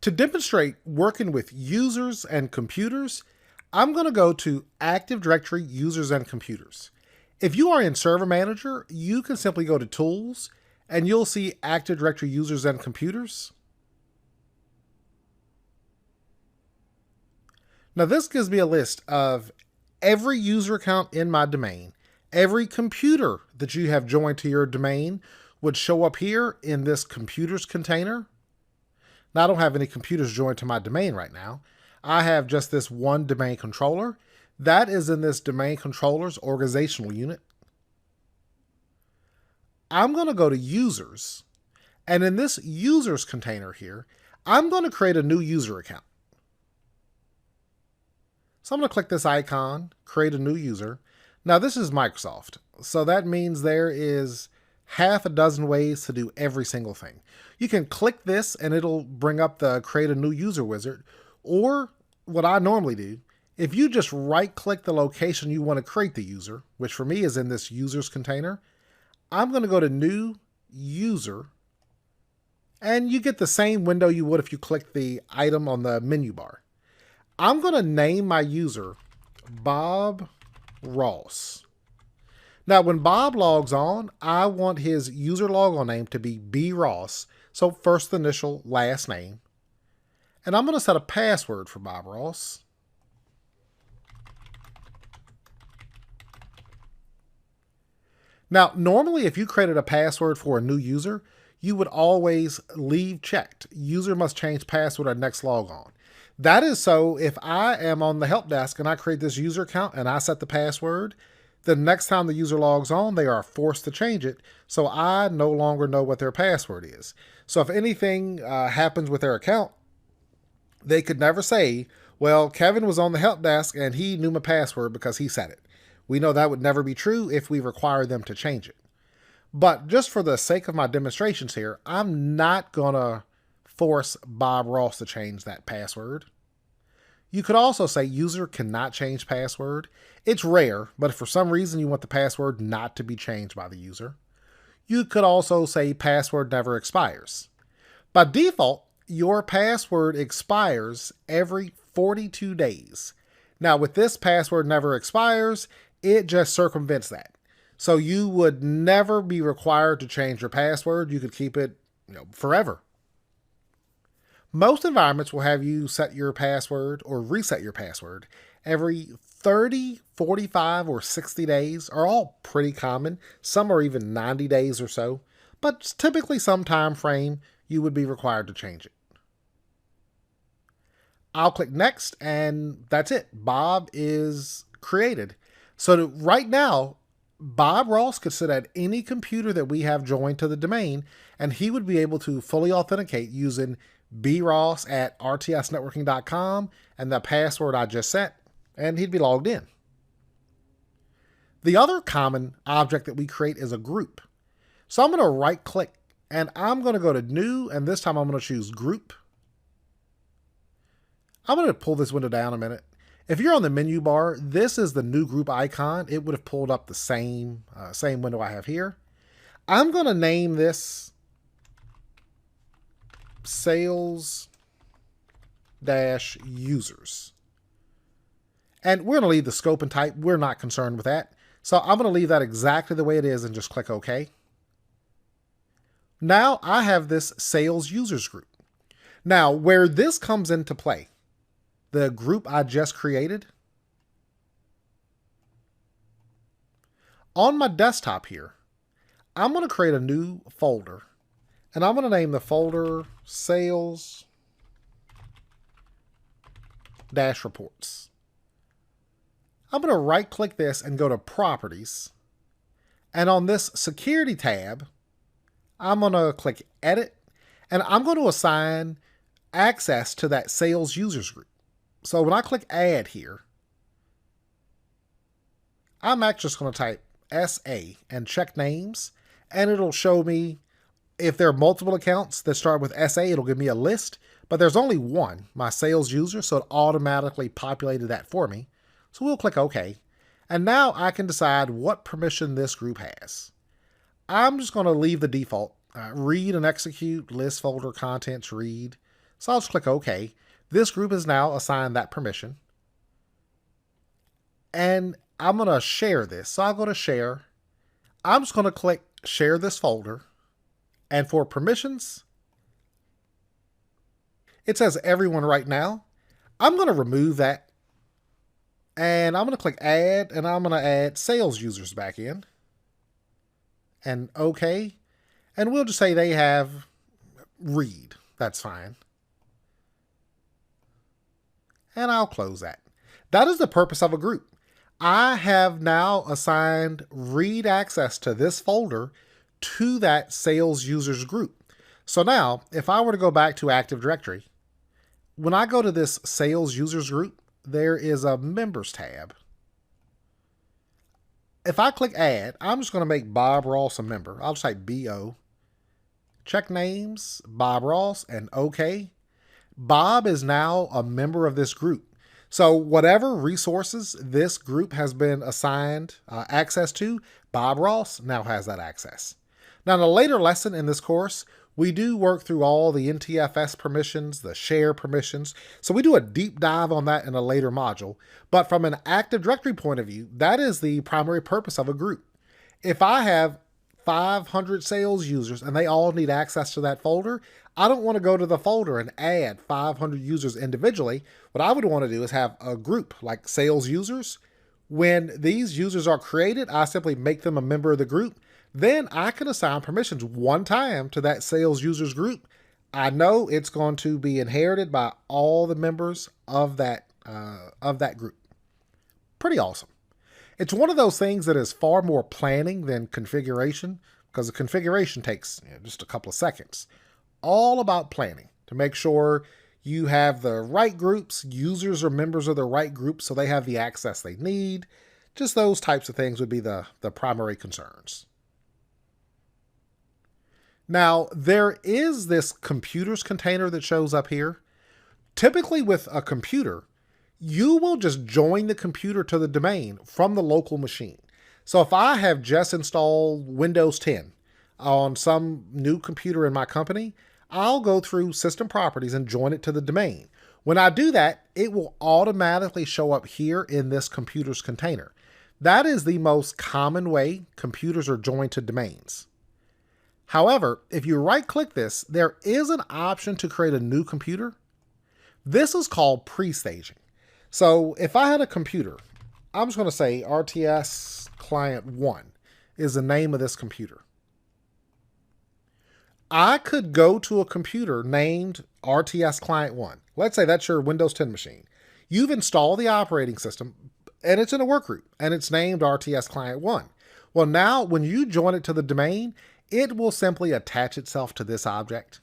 To demonstrate working with users and computers, I'm going to go to Active Directory Users and Computers. If you are in Server Manager, you can simply go to Tools, and you'll see Active Directory Users and Computers. Now this gives me a list of every user account in my domain. Every computer that you have joined to your domain would show up here in this computers container. Now I don't have any computers joined to my domain right now. I have just this one domain controller. That is in this domain controller's organizational unit. I'm going to go to users, and in this users container here, I'm going to create a new user account. So I'm going to click this icon, create a new user. Now this is Microsoft, so that means there is half a dozen ways to do every single thing. You can click this and it'll bring up the create a new user wizard, or what I normally do, if you just right click the location you want to create the user, which for me is in this users container, I'm going to go to new user, and you get the same window you would if you clicked the item on the menu bar. I'm going to name my user Bob Ross. Now, when Bob logs on, I want his user logon name to be B Ross, so first initial, last name. And I'm going to set a password for Bob Ross. Now, normally if you created a password for a new user, you would always leave checked. User must change password at next logon. That is so if I am on the help desk and I create this user account and I set the password, the next time the user logs on, they are forced to change it, so I no longer know what their password is. So if anything happens with their account, they could never say, well, Kevin was on the help desk and he knew my password because he said it. We know that would never be true if we require them to change it. But just for the sake of my demonstrations here, I'm not going to force Bob Ross to change that password. You could also say user cannot change password. It's rare, but if for some reason you want the password not to be changed by the user. You could also say password never expires. By default, your password expires every 42 days. Now with this password never expires, it just circumvents that. So you would never be required to change your password. You could keep it, forever. Most environments will have you set your password or reset your password every 30, 45, or 60 days are all pretty common. Some are even 90 days or so, but typically some time frame you would be required to change it. I'll click next and that's it. Bob is created. So right now, Bob Ross could sit at any computer that we have joined to the domain, and he would be able to fully authenticate using bross@rtsnetworking.com and the password I just set, and he'd be logged in. The other common object that we create is a group. So I'm going to right click and I'm going to go to new, and this time I'm going to choose group. I'm going to pull this window down a minute. If you're on the menu bar, this is the new group icon. It would have pulled up the same window I have here. I'm going to name this sales-users. And we're going to leave the scope and type. We're not concerned with that. So I'm going to leave that exactly the way it is and just click OK. Now I have this sales users group. Now where this comes into play, the group I just created, on my desktop here, I'm going to create a new folder. And I'm going to name the folder Sales-Reports. I'm going to right click this and go to Properties. And on this Security tab, I'm going to click Edit. And I'm going to assign access to that Sales Users group. So when I click Add here, I'm actually just going to type SA and check names. And it'll show me if there are multiple accounts that start with SA, it'll give me a list, but there's only one, my sales user, so it automatically populated that for me. So we'll click OK. And now I can decide what permission this group has. I'm just going to leave the default, read and execute, list folder contents, read. So I'll just click OK. This group is now assigned that permission. And I'm going to share this. So I'll go to share. I'm just going to click share this folder. And for permissions, it says everyone right now. I'm going to remove that. And I'm going to click add, and I'm going to add sales users back in. And OK. And we'll just say they have read. That's fine. And I'll close that. That is the purpose of a group. I have now assigned read access to this folder to that sales users group. So now, if I were to go back to Active Directory, when I go to this sales users group, there is a members tab. If I click add, I'm just going to make Bob Ross a member. I'll just type BO. Check names, Bob Ross, and OK. Bob is now a member of this group. So whatever resources this group has been assigned access to, Bob Ross now has that access. Now in a later lesson in this course, we do work through all the NTFS permissions, the share permissions. So we do a deep dive on that in a later module. But from an Active Directory point of view, that is the primary purpose of a group. If I have 500 sales users and they all need access to that folder, I don't want to go to the folder and add 500 users individually. What I would want to do is have a group like sales users. When these users are created, I simply make them a member of the group. Then I can assign permissions one time to that sales users group. I know it's going to be inherited by all the members of that group. Pretty awesome. It's one of those things that is far more planning than configuration, because the configuration takes just a couple of seconds. All about planning to make sure you have the right groups, users or members of the right group so they have the access they need. Just those types of things would be the primary concerns. Now, there is this computers container that shows up here. Typically with a computer, you will just join the computer to the domain from the local machine. So if I have just installed Windows 10 on some new computer in my company, I'll go through System Properties and join it to the domain. When I do that, it will automatically show up here in this computers container. That is the most common way computers are joined to domains. However, if you right-click this, there is an option to create a new computer. This is called pre-staging. So if I had a computer, I'm just going to say RTS Client 1 is the name of this computer. I could go to a computer named RTS Client 1. Let's say that's your Windows 10 machine. You've installed the operating system, and it's in a workgroup, and it's named RTS Client 1. Well, now when you join it to the domain, it will simply attach itself to this object.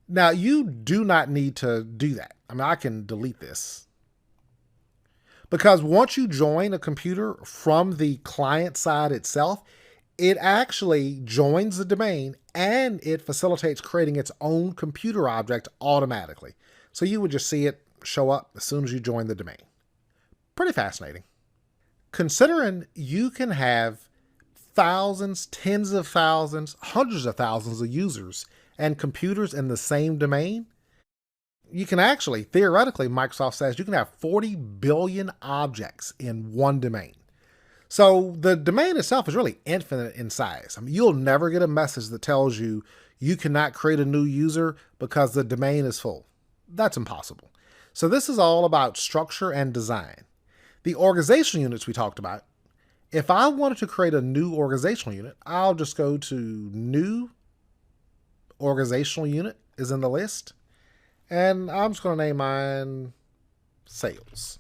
Now, you do not need to do that. I mean, I can delete this. Because once you join a computer from the client side itself, it actually joins the domain and it facilitates creating its own computer object automatically. So you would just see it show up as soon as you join the domain. Pretty fascinating. Considering you can have thousands, tens of thousands, hundreds of thousands of users and computers in the same domain, you can actually, theoretically, Microsoft says you can have 40 billion objects in one domain. So the domain itself is really infinite in size. I mean, you'll never get a message that tells you you cannot create a new user because the domain is full. That's impossible. So this is all about structure and design. The organizational units we talked about, if I wanted to create a new organizational unit, I'll just go to New Organizational Unit is in the list. And I'm just going to name mine Sales.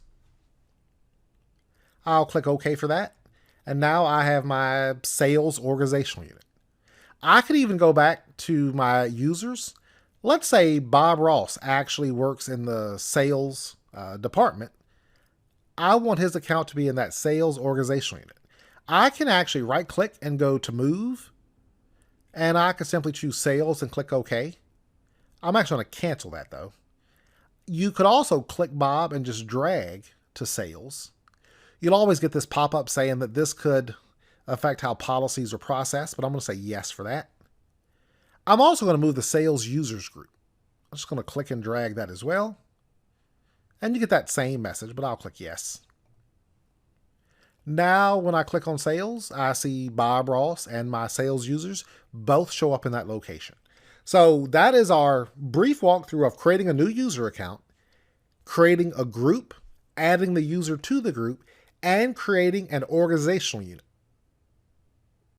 I'll click OK for that. And now I have my Sales Organizational Unit. I could even go back to my users. Let's say Bob Ross actually works in the sales department. I want his account to be in that Sales Organizational Unit. I can actually right click and go to Move. And I can simply choose Sales and click OK. I'm actually going to cancel that though. You could also click Bob and just drag to Sales. You'll always get this pop-up saying that this could affect how policies are processed, but I'm going to say yes for that. I'm also going to move the Sales Users group. I'm just going to click and drag that as well. And you get that same message, but I'll click yes. Now, when I click on sales, I see Bob Ross and my sales users both show up in that location. So that is our brief walkthrough of creating a new user account, creating a group, adding the user to the group, and creating an organizational unit.